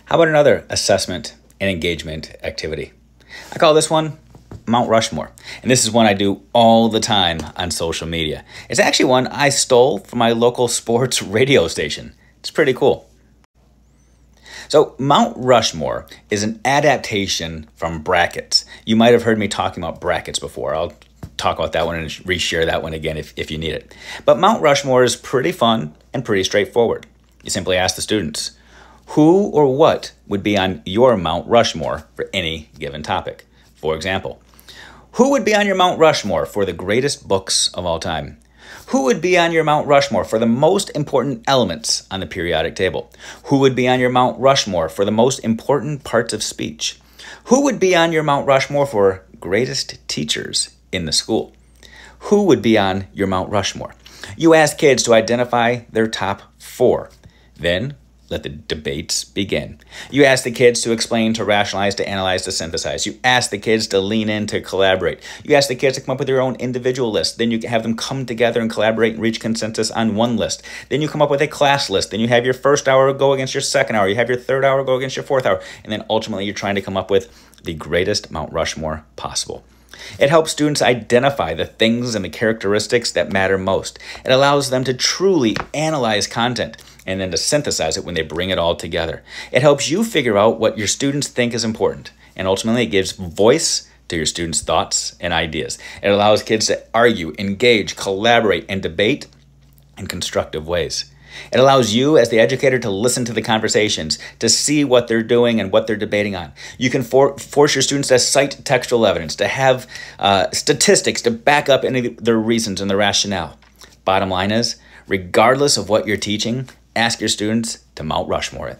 How about another assessment and engagement activity? I call this one Mount Rushmore. And this is one I do all the time on social media. It's actually one I stole from my local sports radio station. It's pretty cool. So Mount Rushmore is an adaptation from brackets. You might have heard me talking about brackets before. I'll talk about that one and reshare that one again if you need it. But Mount Rushmore is pretty fun and pretty straightforward. You simply ask the students, who or what would be on your Mount Rushmore for any given topic? For example, who would be on your Mount Rushmore for the greatest books of all time? Who would be on your Mount Rushmore for the most important elements on the periodic table? Who would be on your Mount Rushmore for the most important parts of speech? Who would be on your Mount Rushmore for greatest teachers in the school? Who would be on your Mount Rushmore? You ask kids to identify their top 4. Then let the debates begin. You ask the kids to explain, to rationalize, to analyze, to synthesize. You ask the kids to lean in, to collaborate. You ask the kids to come up with their own individual list. Then you have them come together and collaborate and reach consensus on one list. Then you come up with a class list. Then you have your first hour go against your second hour. You have your third hour go against your fourth hour. And then ultimately you're trying to come up with the greatest Mount Rushmore possible. It helps students identify the things and the characteristics that matter most. It allows them to truly analyze content and then to synthesize it when they bring it all together. It helps you figure out what your students think is important, and ultimately it gives voice to your students' thoughts and ideas. It allows kids to argue, engage, collaborate, and debate in constructive ways. It allows you as the educator to listen to the conversations, to see what they're doing and what they're debating on. You can force your students to cite textual evidence, to have statistics to back up any of their reasons and their rationale. Bottom line is, regardless of what you're teaching, ask your students to Mount Rushmore it.